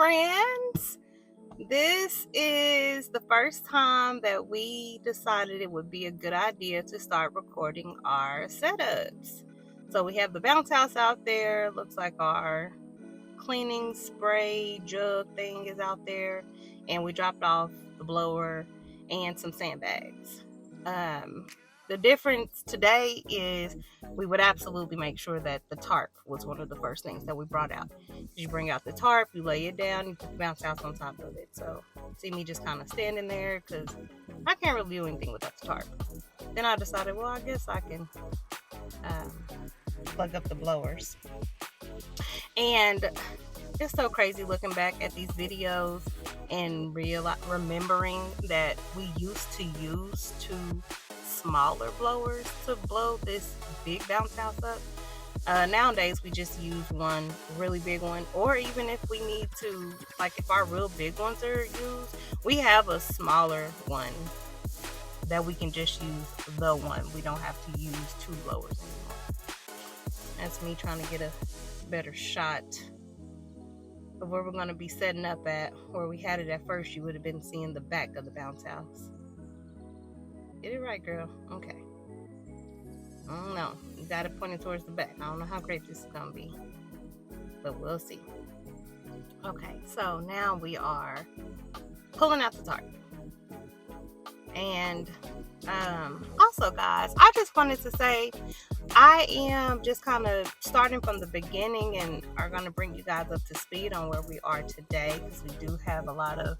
friends. This is the first time that we decided it would be a good idea to start recording our setups. So we have the bounce house out there. Looks like our cleaning spray jug thing is out there. And we dropped off the blower and some sandbags. The difference today is we would absolutely make sure that the tarp was one of the first things that we brought out. You bring out the tarp, you lay it down, you put the bounce house on top of it. So see me just kind of standing there because I can't really do anything without the tarp. Then I decided, well, I guess I can plug up the blowers. And it's so crazy looking back at these videos and remembering that we used to use two smaller blowers to blow this big bounce house up. Nowadays we just use one really big one, or even if we need to, like if our real big ones are used, we have a smaller one that we can just use the one. We don't have to use two blowers anymore. That's me trying to get a better shot of where we're going to be setting up at. Where we had it at first, you would have been seeing the back of the bounce house. Get it right, girl. Okay. I don't know. You got it pointed towards the back. I don't know how great this is going to be, but we'll see. Okay, so now we are pulling out the tarp. And also, guys, I just wanted to say I am just kind of starting from the beginning and are going to bring you guys up to speed on where we are today, because we do have a lot of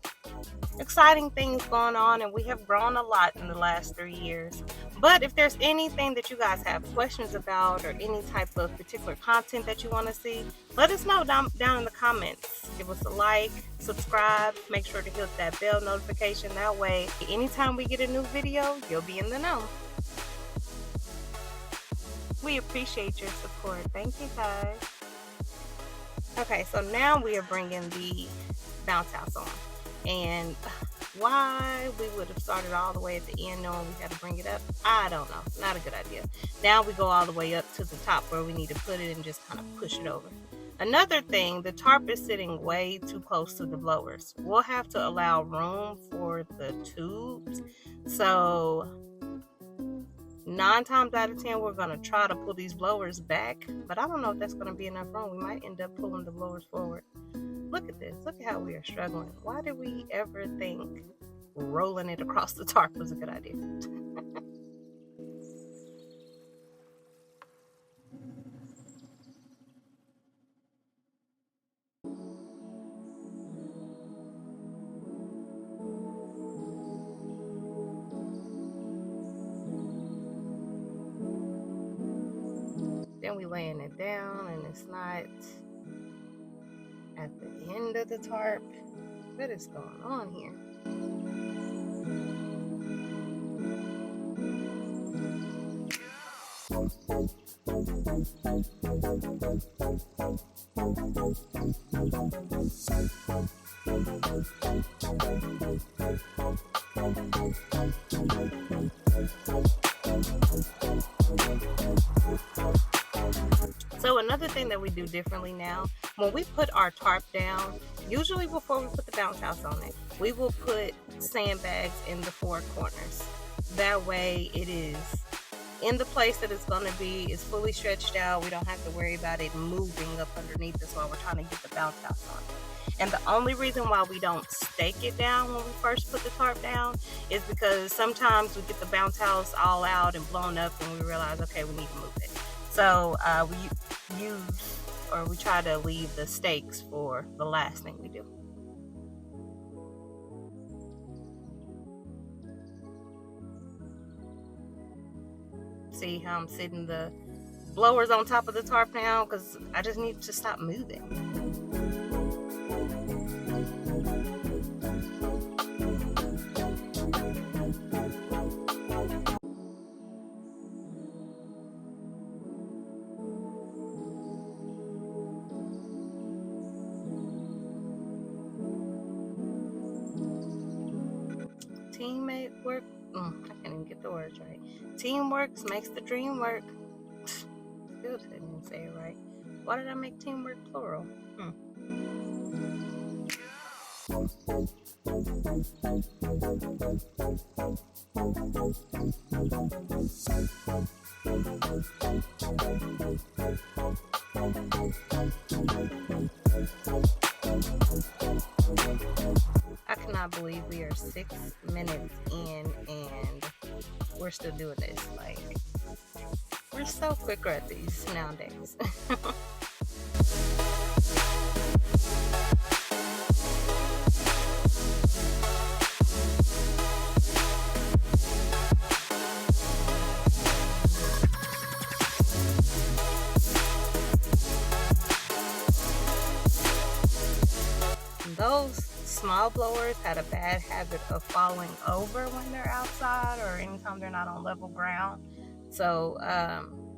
exciting things going on and we have grown a lot in the last 3 years. But if there's anything that you guys have questions about or any type of particular content that you want to see, let us know down in the comments. Give us a like, subscribe, make sure to hit that bell notification. That way, anytime we get a new video, you'll be in the know. We appreciate your support. Thank you, guys. Okay, so now we are bringing the bounce house on. And why we would have started all the way at the end knowing we had to bring it up, I don't know. Not a good idea. Now we go all the way up to the top where we need to put it and just kind of push it over. Another thing, the tarp is sitting way too close to the blowers. We'll have to allow room for the tubes. So 9 times out of 10, we're going to try to pull these blowers back, but I don't know if that's going to be enough room. We might end up pulling the blowers forward. Look at this. Look at how we are struggling. Why did we ever think rolling it across the tarp was a good idea? Then we laying it down and it's not at the end of the tarp. What is going on here? So another thing that we do differently now, when we put our tarp down, usually before we put the bounce house on it, we will put sandbags in the 4 corners. That way it is in the place that it's going to be, it's fully stretched out. We don't have to worry about it moving up underneath us while we're trying to get the bounce house on it. And the only reason why we don't stake it down when we first put the tarp down is because sometimes we get the bounce house all out and blown up and we realize, okay, we need to move it. So we try to leave the stakes for the last thing we do. See how I'm sitting the blowers on top of the tarp now? Because I just need to stop moving. Teammate work. I can't even get the words right. Teamwork makes the dream work. Still didn't say it right. Why did I make teamwork plural? I cannot believe we are 6 minutes in and we're still doing this. Like, we're so quicker at these nowadays. Those small blowers had a bad habit of falling over when they're outside or anytime they're not on level ground. So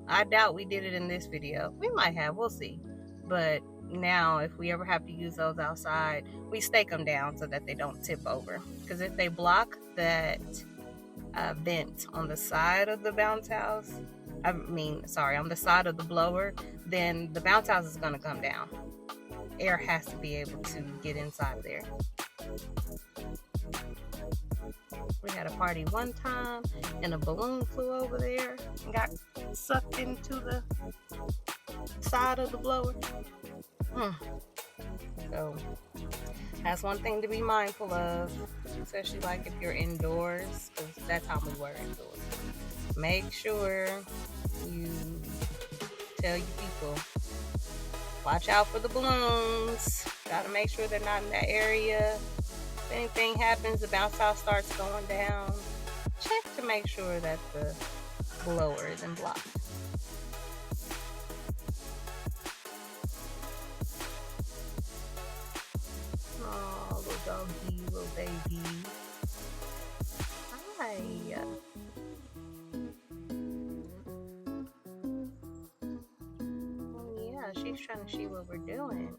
I doubt we did it in this video. We might have, we'll see. But now if we ever have to use those outside, we stake them down so that they don't tip over. Because if they block that vent on the side of the bounce house, on the side of the blower, then the bounce house is going to come down. Air has to be able to get inside there. We had a party one time and a balloon flew over there and got sucked into the side of the blower. So that's one thing to be mindful of, especially like if you're indoors, because that's how we were indoors. Make sure you tell your people, watch out for the balloons. Gotta make sure they're not in that area. If anything happens, the bounce house starts going down. Check to make sure that the blower isn't blocked. Oh, little doggy, little baby. Hi. Oh yeah, she's trying to see what we're doing.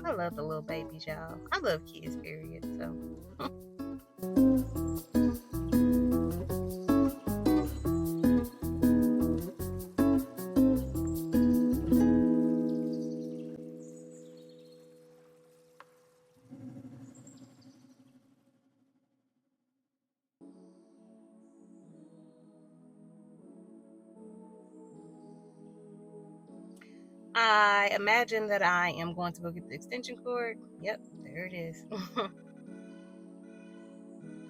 I love the little babies, y'all. I love kids, period. So. I imagine that I am going to go get the extension cord. Yep, there it is.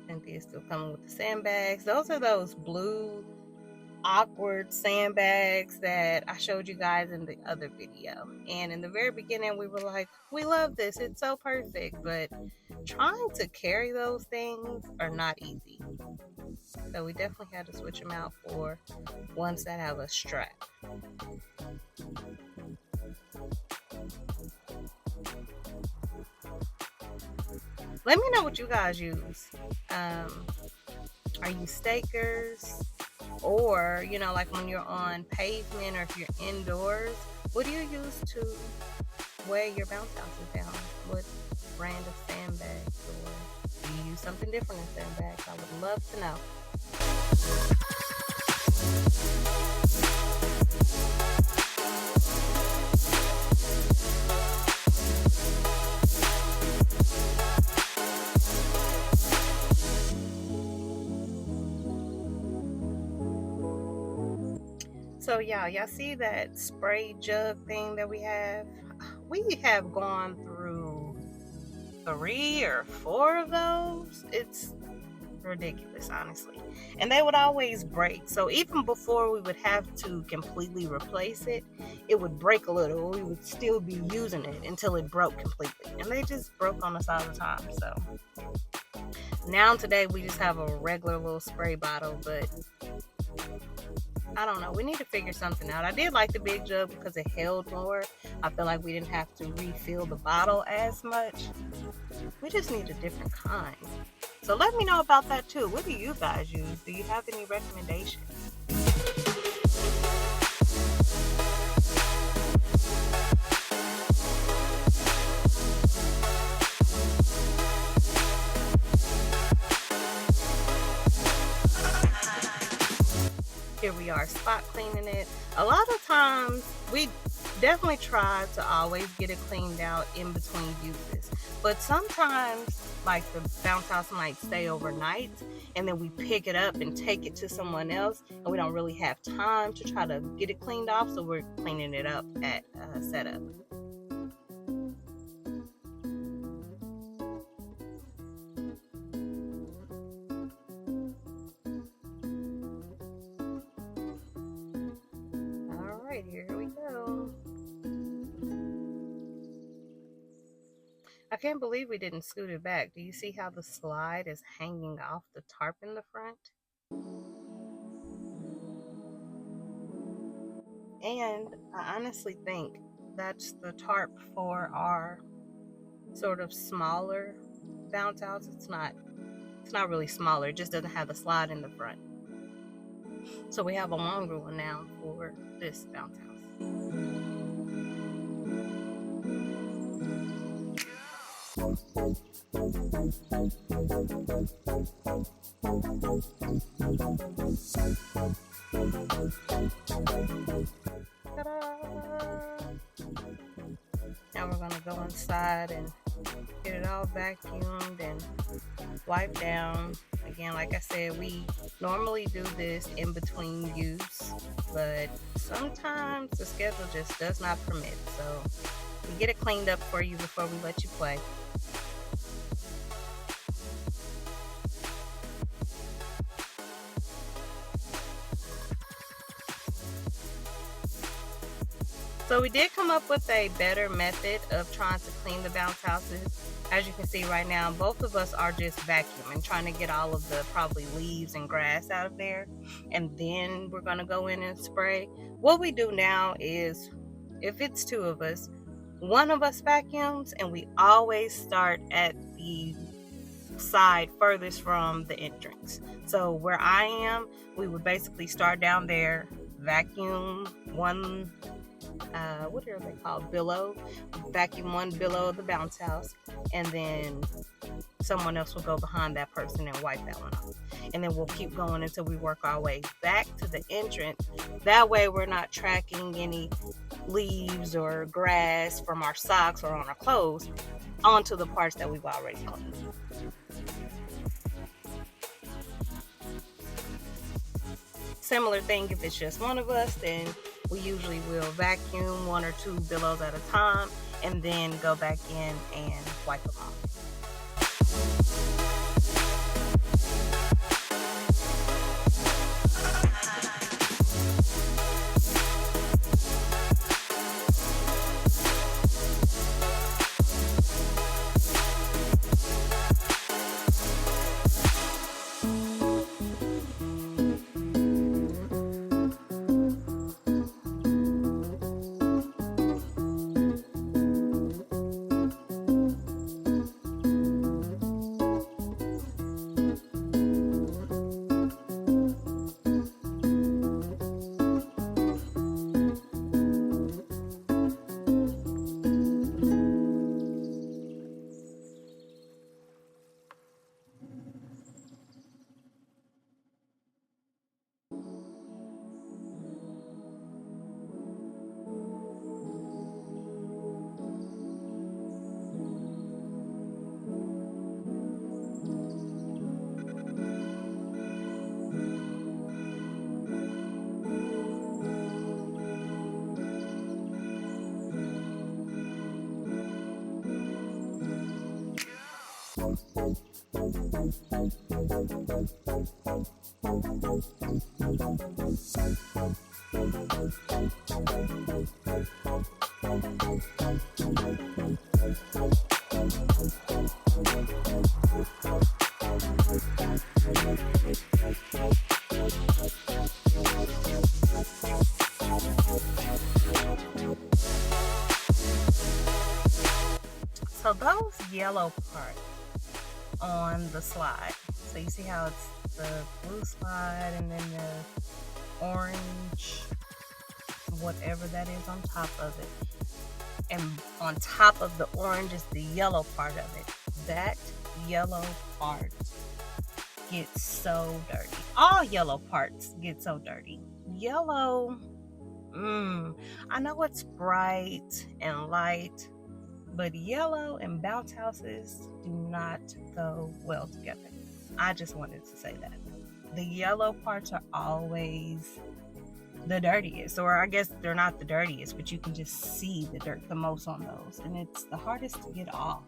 Cynthia's still coming with the sandbags. Those are those blue awkward sandbags that I showed you guys in the other video. And in the very beginning, we were like, we love this. It's so perfect. But trying to carry those things are not easy. So we definitely had to switch them out for ones that have a strap. Let me know what you guys use. Are you stakers? Or, you know, like when you're on pavement or if you're indoors, what do you use to weigh your bounce houses down? What brand of sandbags? Or do you use something different in sandbags? I would love to know. So y'all see that spray jug thing that we have? We have gone through 3 or 4 of those. It's ridiculous, honestly. And they would always break. So even before we would have to completely replace it, it would break a little. We would still be using it until it broke completely. And they just broke on us all the time. So now today we just have a regular little spray bottle, but I don't know. We need to figure something out. I did like the big jug because it held more. I feel like we didn't have to refill the bottle as much. We just need a different kind. So let me know about that too. What do you guys use? Do you have any recommendations? Here we are spot cleaning it. A lot of times we definitely try to always get it cleaned out in between uses. But sometimes, like, the bounce house might stay overnight, and then we pick it up and take it to someone else, and we don't really have time to try to get it cleaned off, so we're cleaning it up at setup. All right, here we go. I can't believe we didn't scoot it back. Do you see how the slide is hanging off the tarp in the front? And I honestly think that's the tarp for our sort of smaller bounce house. It's not really smaller, it just doesn't have the slide in the front. So we have a longer one now for this bounce house. Ta-da! Now we're gonna go inside and get it all vacuumed and wiped down. Again, like I said, we normally do this in between use, but sometimes the schedule just does not permit. So we get it cleaned up for you before we let you play. So we did come up with a better method of trying to clean the bounce houses. As you can see right now, both of us are just vacuuming, trying to get all of the probably leaves and grass out of there. And then we're gonna go in and spray. What we do now is, if it's two of us, one of us vacuums, and we always start at the side furthest from the entrance. So where I am, we would basically start down there, vacuum one, what are they called? Billow. Vacuum one billow of the bounce house, and then someone else will go behind that person and wipe that one off. And then we'll keep going until we work our way back to the entrance. That way we're not tracking any leaves or grass from our socks or on our clothes onto the parts that we've already cleaned. Similar thing if it's just one of us, then we usually will vacuum one or two billows at a time and then go back in and wipe them off. So those yellow parts on the slide, so you see how it's the blue slide and then the orange, whatever that is on top of it, and on top of the orange is the yellow part of it. That yellow part gets so dirty. All yellow parts get so dirty. Yellow I know it's bright and light, but yellow and bounce houses do not go well together. I just wanted to say that. The yellow parts are always the dirtiest, or I guess they're not the dirtiest, but you can just see the dirt the most on those, and it's the hardest to get off.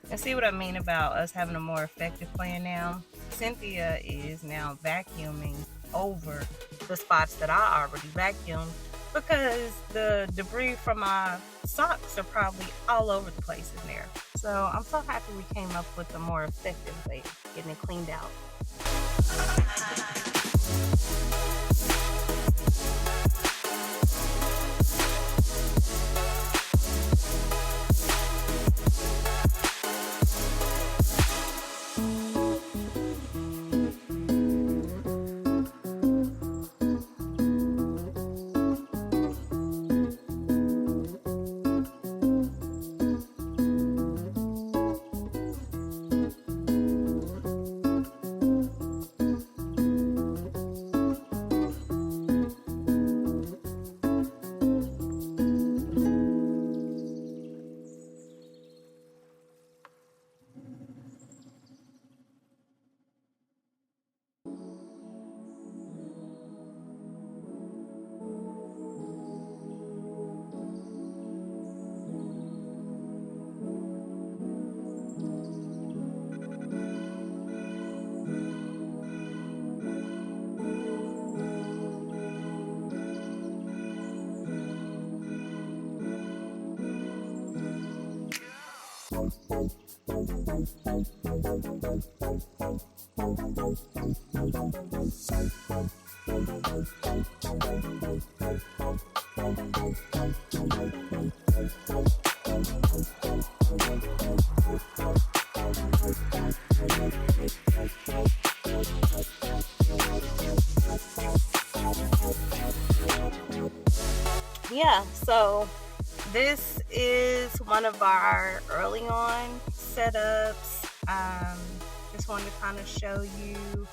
And see what I mean about us having a more effective plan now? Cynthia is now vacuuming over the spots that I already vacuumed because the debris from my socks are probably all over the place in there. So I'm so happy we came up with a more effective way of getting it cleaned out. Yeah, so this is one of our early on setups. Just wanted to kind of show you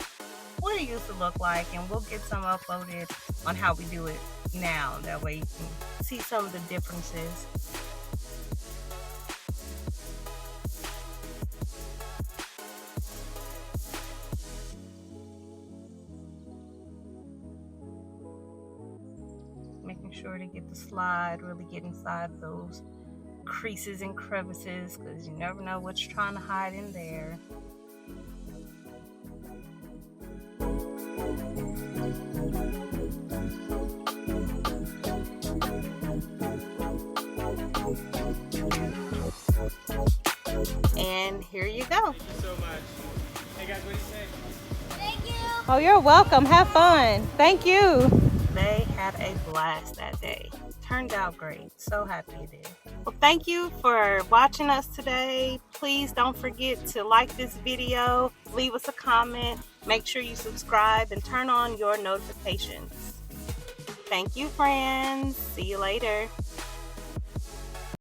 what it used to look like, and we'll get some uploaded on how we do it now. That way you can see some of the differences. Making sure to get the slide, really get inside those creases and crevices, because you never know what you're trying to hide in there. And here you go. Thank you so much. Hey guys, what do you say? Thank you. Oh, you're welcome. Have fun. Thank you. They had a blast that day. Turned out great. So happy you did. Well, thank you for watching us today. Please don't forget to like this video, leave us a comment, make sure you subscribe, and turn on your notifications. Thank you, friends. See you later.